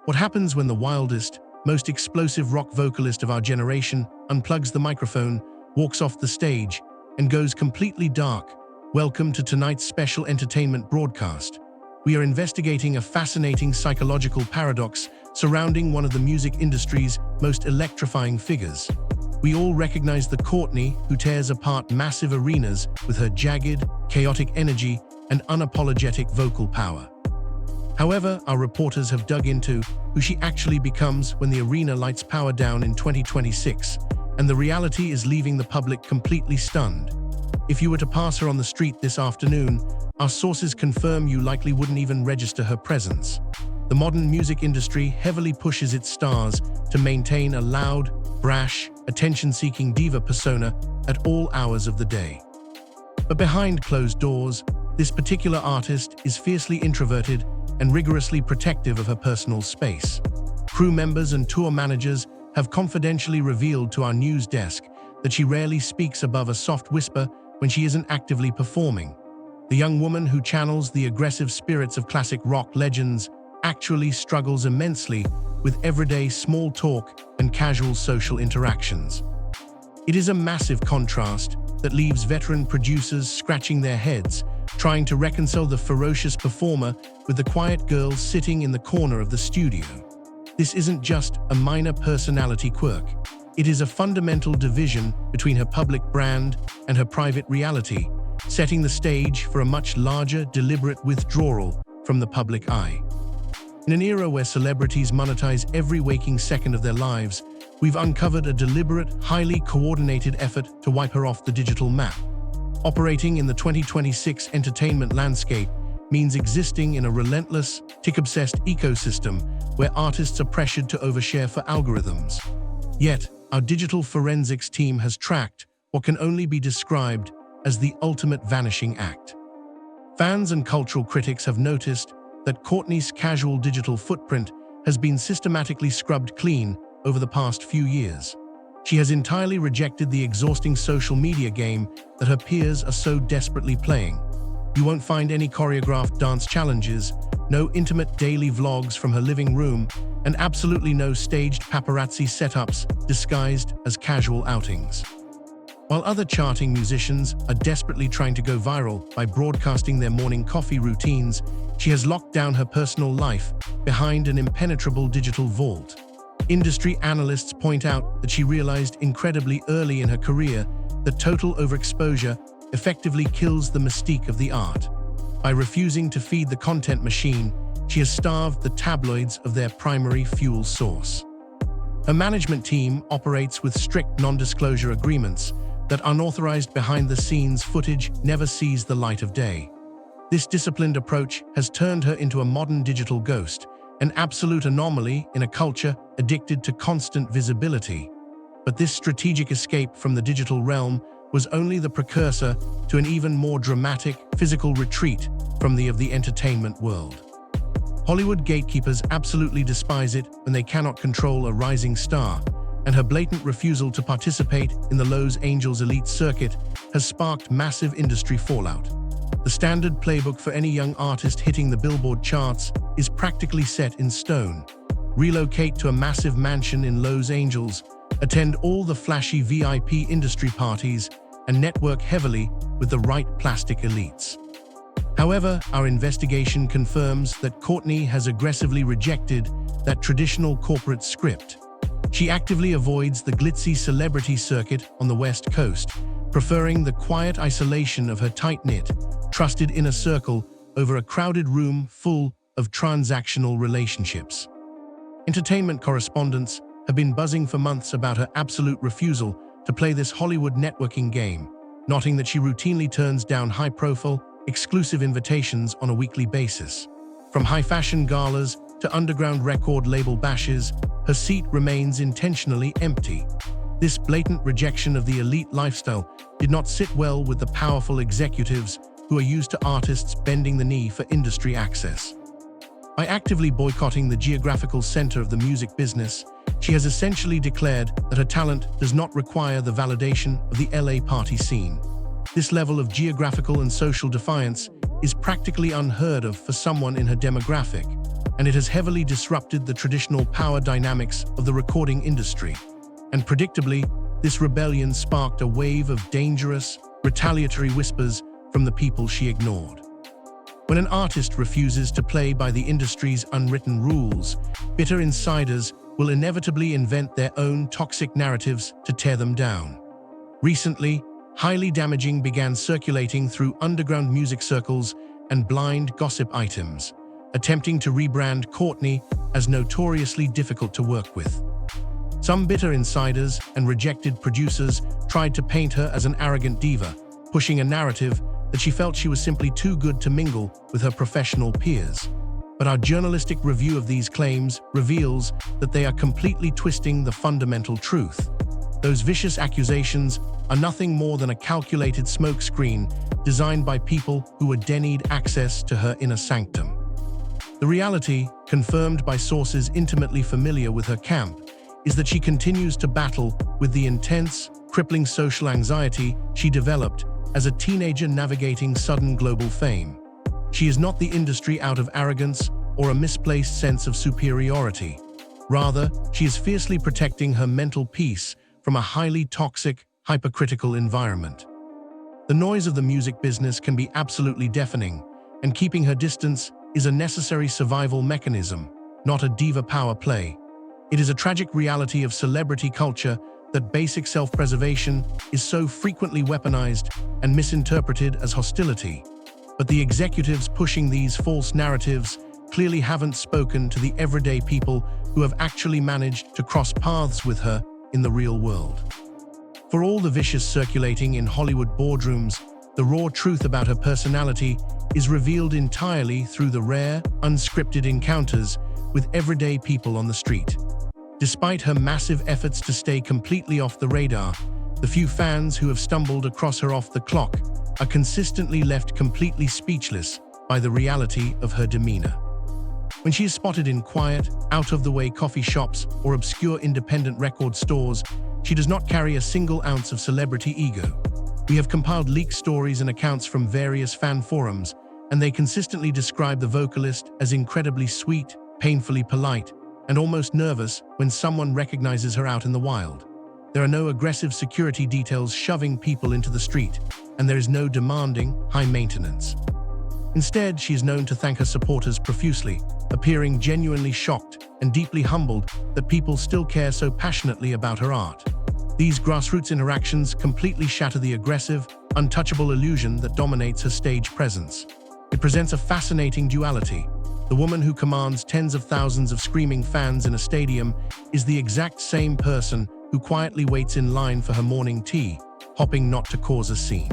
What happens when the wildest, most explosive rock vocalist of our generation unplugs the microphone, walks off the stage, and goes completely dark? Welcome to tonight's special entertainment broadcast. We are investigating a fascinating psychological paradox surrounding one of the music industry's most electrifying figures. We all recognize the Courtney who tears apart massive arenas with her jagged, chaotic energy and unapologetic vocal power. However, our reporters have dug into who she actually becomes when the arena lights power down in 2026, and the reality is leaving the public completely stunned. If you were to pass her on the street this afternoon, our sources confirm you likely wouldn't even register her presence. The modern music industry heavily pushes its stars to maintain a loud, brash, attention-seeking diva persona at all hours of the day. But behind closed doors, this particular artist is fiercely introverted and rigorously protective of her personal space. Crew members and tour managers have confidentially revealed to our news desk that she rarely speaks above a soft whisper when she isn't actively performing. The young woman who channels the aggressive spirits of classic rock legends actually struggles immensely with everyday small talk and casual social interactions. It is a massive contrast that leaves veteran producers scratching their heads, trying to reconcile the ferocious performer with the quiet girl sitting in the corner of the studio. This isn't just a minor personality quirk. It is a fundamental division between her public brand and her private reality, setting the stage for a much larger, deliberate withdrawal from the public eye. In an era where celebrities monetize every waking second of their lives, we've uncovered a deliberate, highly coordinated effort to wipe her off the digital map. Operating in the 2026 entertainment landscape means existing in a relentless, tick-obsessed ecosystem where artists are pressured to overshare for algorithms. Yet, our digital forensics team has tracked what can only be described as the ultimate vanishing act. Fans and cultural critics have noticed that Courtney's casual digital footprint has been systematically scrubbed clean over the past few years. She has entirely rejected the exhausting social media game that her peers are so desperately playing. You won't find any choreographed dance challenges, no intimate daily vlogs from her living room, and absolutely no staged paparazzi setups disguised as casual outings. While other charting musicians are desperately trying to go viral by broadcasting their morning coffee routines, she has locked down her personal life behind an impenetrable digital vault. Industry analysts point out that she realized incredibly early in her career that total overexposure effectively kills the mystique of the art. By refusing to feed the content machine, she has starved the tabloids of their primary fuel source. Her management team operates with strict non-disclosure agreements that unauthorized behind-the-scenes footage never sees the light of day. This disciplined approach has turned her into a modern digital ghost, an absolute anomaly in a culture addicted to constant visibility. But this strategic escape from the digital realm was only the precursor to an even more dramatic physical retreat from the entertainment world. Hollywood gatekeepers absolutely despise it when they cannot control a rising star, and her blatant refusal to participate in the Los Angeles elite circuit has sparked massive industry fallout. The standard playbook for any young artist hitting the Billboard charts is practically set in stone. Relocate to a massive mansion in Los Angeles, attend all the flashy VIP industry parties, and network heavily with the right plastic elites. However, our investigation confirms that Courtney has aggressively rejected that traditional corporate script. She actively avoids the glitzy celebrity circuit on the West Coast, preferring the quiet isolation of her tight-knit, trusted inner circle over a crowded room full of transactional relationships. Entertainment correspondents have been buzzing for months about her absolute refusal to play this Hollywood networking game, noting that she routinely turns down high-profile, exclusive invitations on a weekly basis. From high-fashion galas to underground record label bashes, her seat remains intentionally empty. This blatant rejection of the elite lifestyle did not sit well with the powerful executives who are used to artists bending the knee for industry access. By actively boycotting the geographical center of the music business, she has essentially declared that her talent does not require the validation of the LA party scene. This level of geographical and social defiance is practically unheard of for someone in her demographic. and it has heavily disrupted the traditional power dynamics of the recording industry. And predictably, this rebellion sparked a wave of dangerous, retaliatory whispers from the people she ignored. When an artist refuses to play by the industry's unwritten rules, bitter insiders will inevitably invent their own toxic narratives to tear them down. Recently, highly damaging began circulating through underground music circles and blind gossip items, attempting to rebrand Courtney as notoriously difficult to work with. Some bitter insiders and rejected producers tried to paint her as an arrogant diva, pushing a narrative that she felt she was simply too good to mingle with her professional peers. But our journalistic review of these claims reveals that they are completely twisting the fundamental truth. Those vicious accusations are nothing more than a calculated smokescreen designed by people who were denied access to her inner sanctum. The reality, confirmed by sources intimately familiar with her camp, is that she continues to battle with the intense, crippling social anxiety she developed as a teenager navigating sudden global fame. She is not the industry out of arrogance or a misplaced sense of superiority. Rather, she is fiercely protecting her mental peace from a highly toxic, hypercritical environment. The noise of the music business can be absolutely deafening, and keeping her distance is a necessary survival mechanism, not a diva power play. It is a tragic reality of celebrity culture that basic self-preservation is so frequently weaponized and misinterpreted as hostility. But the executives pushing these false narratives clearly haven't spoken to the everyday people who have actually managed to cross paths with her in the real world. For all the vicious circulating in Hollywood boardrooms, the raw truth about her personality is revealed entirely through the rare, unscripted encounters with everyday people on the street. Despite her massive efforts to stay completely off the radar, the few fans who have stumbled across her off the clock are consistently left completely speechless by the reality of her demeanor. When she is spotted in quiet, out-of-the-way coffee shops or obscure independent record stores, she does not carry a single ounce of celebrity ego. We have compiled leaked stories and accounts from various fan forums, and they consistently describe the vocalist as incredibly sweet, painfully polite, and almost nervous when someone recognizes her out in the wild. There are no aggressive security details shoving people into the street, and there is no demanding, high maintenance. Instead, she is known to thank her supporters profusely, appearing genuinely shocked and deeply humbled that people still care so passionately about her art. These grassroots interactions completely shatter the aggressive, untouchable illusion that dominates her stage presence. It presents a fascinating duality. The woman who commands tens of thousands of screaming fans in a stadium is the exact same person who quietly waits in line for her morning tea, hoping not to cause a scene.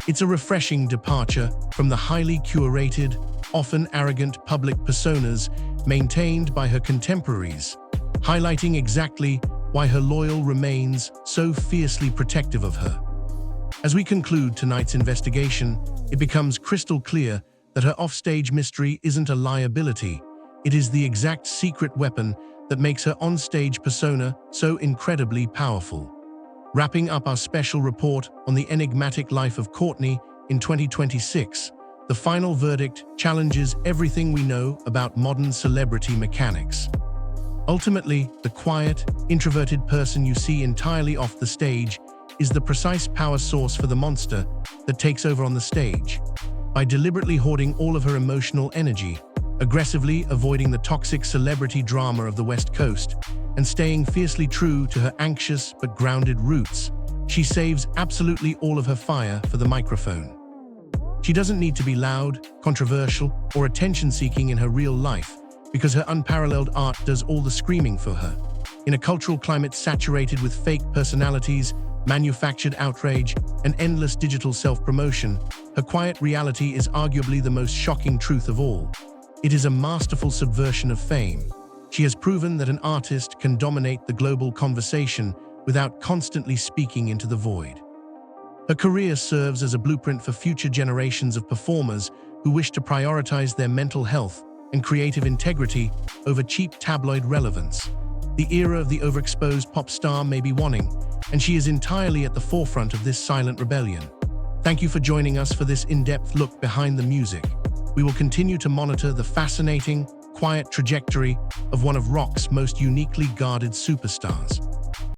It's a refreshing departure from the highly curated, often arrogant public personas maintained by her contemporaries, highlighting exactly why her loyal remains so fiercely protective of her. As we conclude tonight's investigation, it becomes crystal clear that her offstage mystery isn't a liability. It is the exact secret weapon that makes her onstage persona so incredibly powerful. Wrapping up our special report on the enigmatic life of Courtney in 2026, the final verdict challenges everything we know about modern celebrity mechanics. Ultimately, the quiet, introverted person you see entirely off the stage is the precise power source for the monster that takes over on the stage. By deliberately hoarding all of her emotional energy, aggressively avoiding the toxic celebrity drama of the West Coast, and staying fiercely true to her anxious but grounded roots, she saves absolutely all of her fire for the microphone. She doesn't need to be loud, controversial, or attention-seeking in her real life, because her unparalleled art does all the screaming for her. In a cultural climate saturated with fake personalities, manufactured outrage, and endless digital self-promotion, her quiet reality is arguably the most shocking truth of all. It is a masterful subversion of fame. She has proven that an artist can dominate the global conversation without constantly speaking into the void. Her career serves as a blueprint for future generations of performers who wish to prioritize their mental health and creative integrity over cheap tabloid relevance. The era of the overexposed pop star may be waning, and she is entirely at the forefront of this silent rebellion. Thank you for joining us for this in-depth look behind the music. We will continue to monitor the fascinating, quiet trajectory of one of rock's most uniquely guarded superstars.